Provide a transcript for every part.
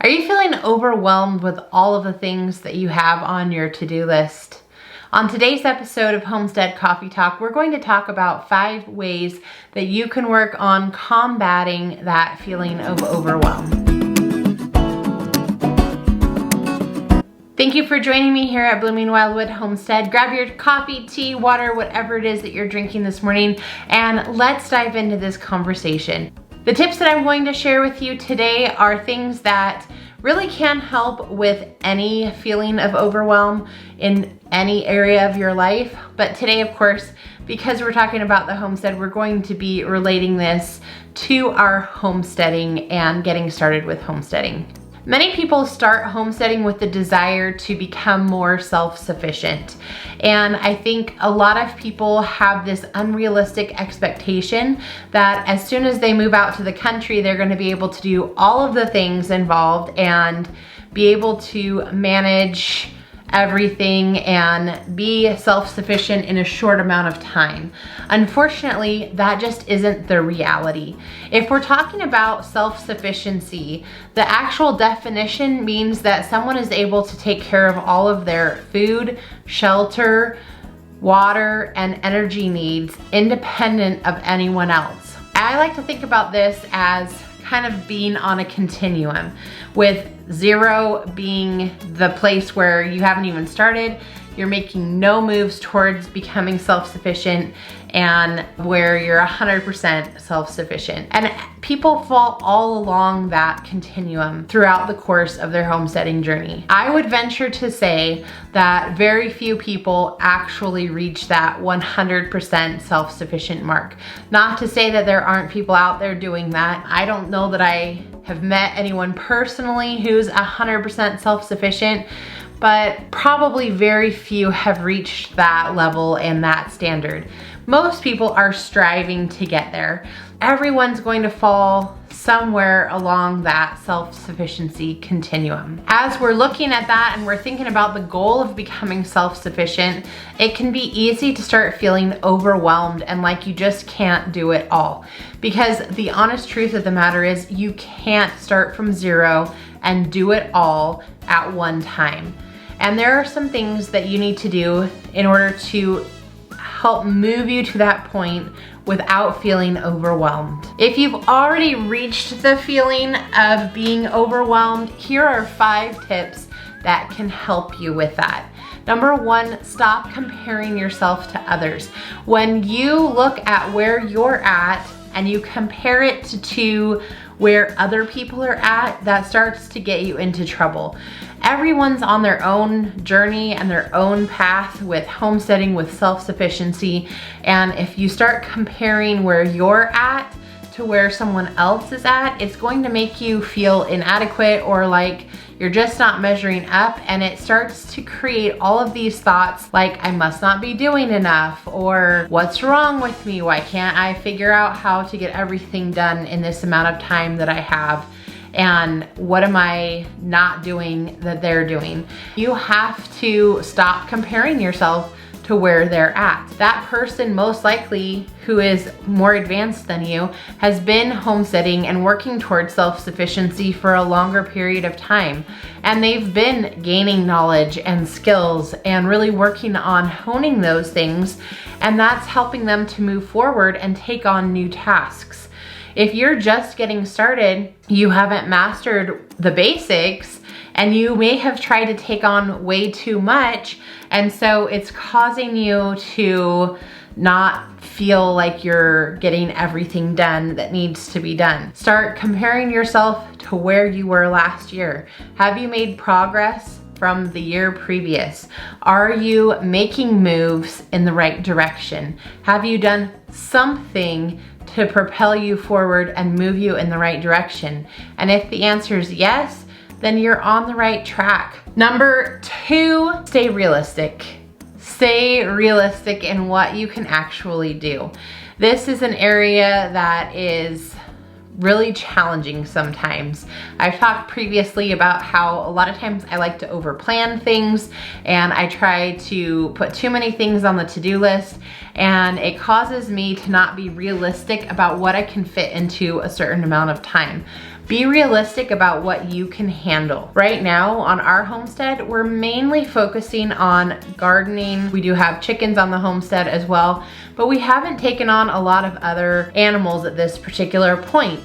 Are you feeling overwhelmed with all of the things that you have on your to-do list? On today's episode of Homestead Coffee Talk, we're going to talk about 5 ways that you can work on combating that feeling of overwhelm. Thank you for joining me here at Blooming Wildwood Homestead. Grab your coffee, tea, water, whatever it is that you're drinking this morning, and let's dive into this conversation. The tips that I'm going to share with you today are things that really can help with any feeling of overwhelm in any area of your life. But today, of course, because we're talking about the homestead, we're going to be relating this to our homesteading and getting started with homesteading. Many people start homesteading with the desire to become more self-sufficient. And I think a lot of people have this unrealistic expectation that as soon as they move out to the country, they're going to be able to do all of the things involved and be able to manage everything and be self-sufficient in a short amount of time. Unfortunately, that just isn't the reality. If we're talking about self-sufficiency, the actual definition means that someone is able to take care of all of their food, shelter, water, and energy needs independent of anyone else. I like to think about this as kind of being on a continuum, with 0 being the place where you haven't even started, you're making no moves towards becoming self-sufficient, and where you're 100% self-sufficient. And people fall all along that continuum throughout the course of their homesteading journey. I would venture to say that very few people actually reach that 100% self-sufficient mark. Not to say that there aren't people out there doing that. I don't know that I have met anyone personally who's 100% self-sufficient, but probably very few have reached that level and that standard. Most people are striving to get there. Everyone's going to fall somewhere along that self-sufficiency continuum. As we're looking at that and we're thinking about the goal of becoming self-sufficient, it can be easy to start feeling overwhelmed and like you just can't do it all. Because the honest truth of the matter is you can't start from 0 and do it all at one time. And there are some things that you need to do in order to help move you to that point without feeling overwhelmed. If you've already reached the feeling of being overwhelmed, here are 5 tips that can help you with that. Number 1, stop comparing yourself to others. When you look at where you're at and you compare it to where other people are at, that starts to get you into trouble. Everyone's on their own journey and their own path with homesteading, with self-sufficiency. And if you start comparing where you're at to where someone else is at, it's going to make you feel inadequate or like you're just not measuring up, and it starts to create all of these thoughts like I must not be doing enough, or what's wrong with me? Why can't I figure out how to get everything done in this amount of time that I have? And what am I not doing that they're doing? You have to stop comparing yourself to where they're at. That person most likely who is more advanced than you has been homesteading and working towards self-sufficiency for a longer period of time. And they've been gaining knowledge and skills and really working on honing those things. And that's helping them to move forward and take on new tasks. If you're just getting started, you haven't mastered the basics, and you may have tried to take on way too much, and so it's causing you to not feel like you're getting everything done that needs to be done. Start comparing yourself to where you were last year. Have you made progress from the year previous? Are you making moves in the right direction? Have you done something to propel you forward and move you in the right direction? And if the answer is yes, then you're on the right track. Number 2, stay realistic. Stay realistic in what you can actually do. This is an area that is really challenging sometimes. I've talked previously about how a lot of times I like to overplan things and I try to put too many things on the to-do list, and it causes me to not be realistic about what I can fit into a certain amount of time. Be realistic about what you can handle. Right now on our homestead, we're mainly focusing on gardening. We do have chickens on the homestead as well, but we haven't taken on a lot of other animals at this particular point.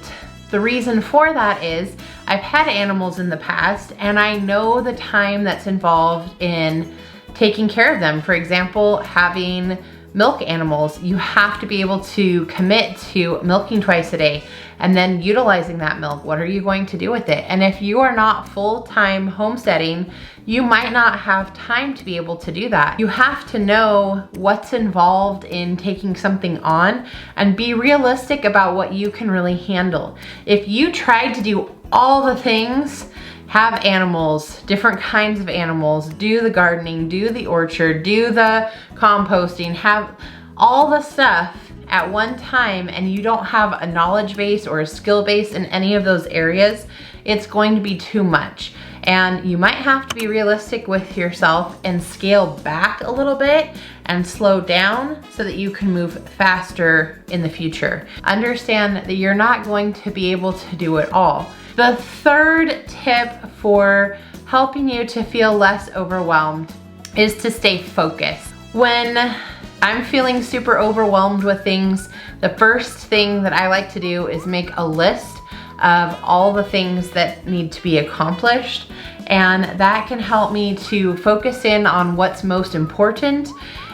The reason for that is I've had animals in the past and I know the time that's involved in taking care of them. For example, having milk animals, you have to be able to commit to milking twice a day and then utilizing that milk. What are you going to do with it? And if you are not full-time homesteading, you might not have time to be able to do that. You have to know what's involved in taking something on and be realistic about what you can really handle. If you tried to do all the things, have animals, different kinds of animals, do the gardening, do the orchard, do the composting, have all the stuff at one time, and you don't have a knowledge base or a skill base in any of those areas, it's going to be too much. And you might have to be realistic with yourself and scale back a little bit and slow down so that you can move faster in the future. Understand that you're not going to be able to do it all. The third tip for helping you to feel less overwhelmed is to stay focused. When I'm feeling super overwhelmed with things, the first thing that I like to do is make a list of all the things that need to be accomplished, and that can help me to focus in on what's most important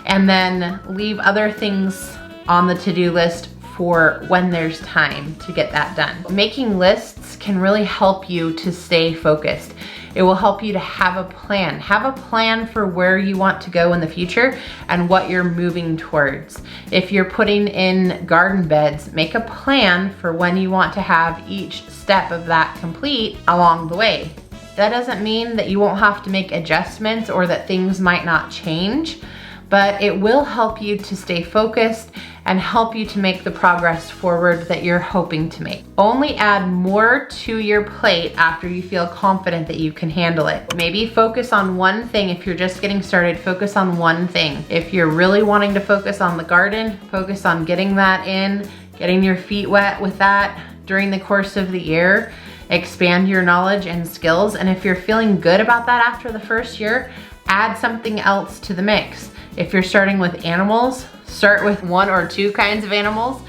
and then leave other things on the to-do list for when there's time to get that done. Making lists can really help you to stay focused. It will help you to have a plan. Have a plan for where you want to go in the future and what you're moving towards. If you're putting in garden beds, make a plan for when you want to have each step of that complete along the way. That doesn't mean that you won't have to make adjustments or that things might not change, but it will help you to stay focused and help you to make the progress forward that you're hoping to make. Only add more to your plate after you feel confident that you can handle it. Maybe focus on one thing. If you're just getting started, focus on one thing. If you're really wanting to focus on the garden, focus on getting that in, getting your feet wet with that during the course of the year. Expand your knowledge and skills. And if you're feeling good about that after the first year, add something else to the mix. If you're starting with animals, start with 1 or 2 kinds of animals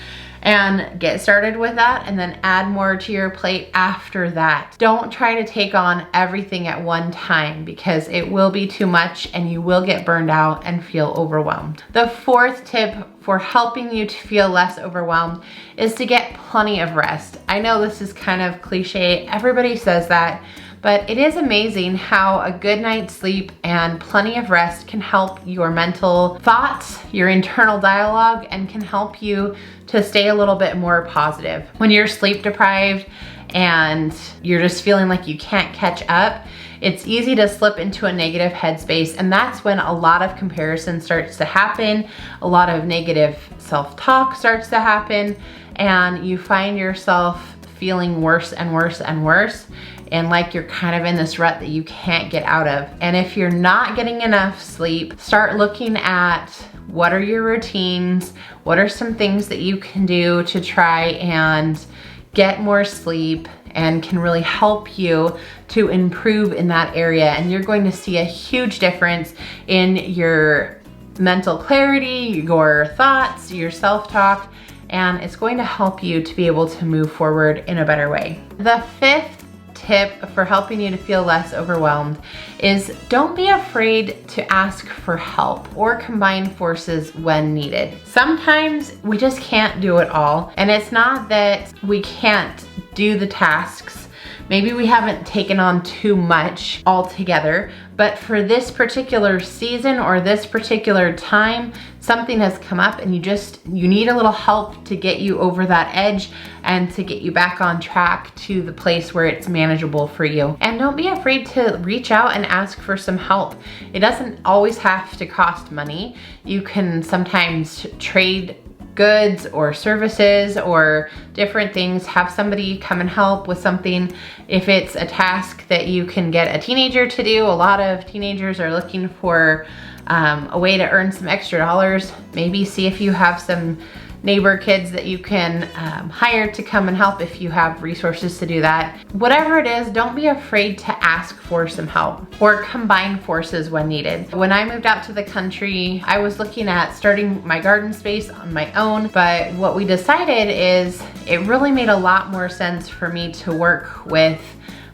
and get started with that, and then add more to your plate after that. Don't try to take on everything at one time because it will be too much and you will get burned out and feel overwhelmed. The fourth tip for helping you to feel less overwhelmed is to get plenty of rest. I know this is kind of cliche, everybody says that, but it is amazing how a good night's sleep and plenty of rest can help your mental thoughts, your internal dialogue, and can help you to stay a little bit more positive. When you're sleep deprived and you're just feeling like you can't catch up, it's easy to slip into a negative headspace, and that's when a lot of comparison starts to happen, a lot of negative self-talk starts to happen, and you find yourself feeling worse and worse and worse, and like you're kind of in this rut that you can't get out of. And if you're not getting enough sleep, start looking at what are your routines, what are some things that you can do to try and get more sleep and can really help you to improve in that area. And you're going to see a huge difference in your mental clarity, your thoughts, your self-talk, and it's going to help you to be able to move forward in a better way. The fifth tip for helping you to feel less overwhelmed is don't be afraid to ask for help or combine forces when needed. Sometimes we just can't do it all, and it's not that we can't do the tasks. Maybe we haven't taken on too much altogether, but for this particular season or this particular time, something has come up and you need a little help to get you over that edge and to get you back on track to the place where it's manageable for you. And don't be afraid to reach out and ask for some help. It doesn't always have to cost money. You can sometimes trade goods or services or different things, have somebody come and help with something. If it's a task that you can get a teenager to do, a lot of teenagers are looking for a way to earn some extra dollars. Maybe see if you have some neighbor kids that you can hire to come and help if you have resources to do that. Whatever it is, don't be afraid to ask for some help or combine forces when needed. When I moved out to the country, I was looking at starting my garden space on my own, but what we decided is it really made a lot more sense for me to work with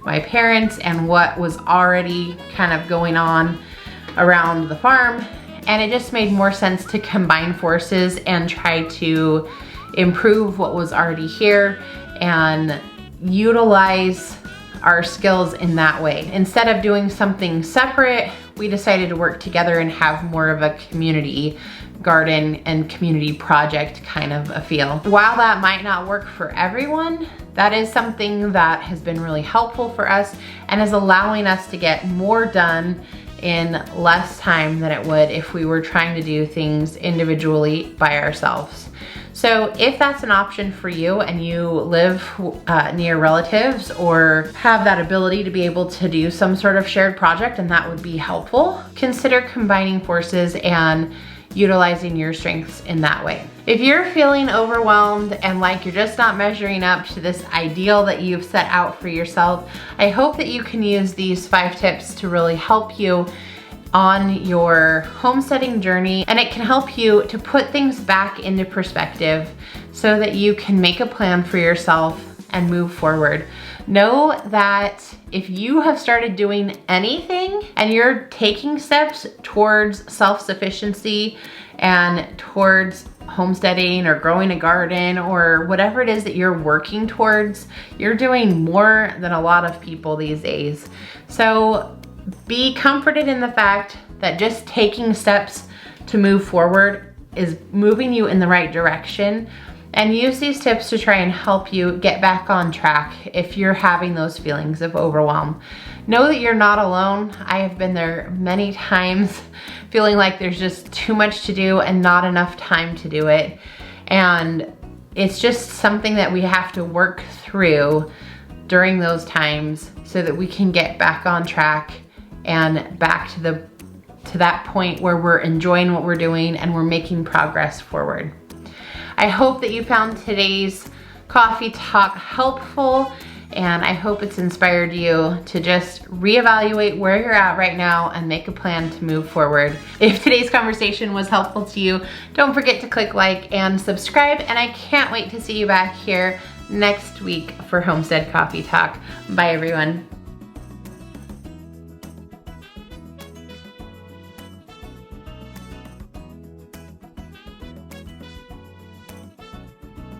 my parents and what was already kind of going on around the farm. And it just made more sense to combine forces and try to improve what was already here and utilize our skills in that way. Instead of doing something separate, we decided to work together and have more of a community garden and community project kind of a feel. While that might not work for everyone, that is something that has been really helpful for us and is allowing us to get more done in less time than it would if we were trying to do things individually by ourselves. So if that's an option for you and you live near relatives or have that ability to be able to do some sort of shared project and that would be helpful, consider combining forces and utilizing your strengths in that way. If you're feeling overwhelmed and like you're just not measuring up to this ideal that you've set out for yourself, I hope that you can use these 5 tips to really help you on your homesteading journey, and it can help you to put things back into perspective so that you can make a plan for yourself and move forward. Know that if you have started doing anything and you're taking steps towards self-sufficiency and towards homesteading or growing a garden or whatever it is that you're working towards, you're doing more than a lot of people these days. So be comforted in the fact that just taking steps to move forward is moving you in the right direction, and use these tips to try and help you get back on track if you're having those feelings of overwhelm. Know that you're not alone. I have been there many times feeling like there's just too much to do and not enough time to do it. And it's just something that we have to work through during those times so that we can get back on track and back to that point where we're enjoying what we're doing and we're making progress forward. I hope that you found today's coffee talk helpful, and I hope it's inspired you to just reevaluate where you're at right now and make a plan to move forward. If today's conversation was helpful to you, don't forget to click like and subscribe, and I can't wait to see you back here next week for Homestead Coffee Talk. Bye everyone.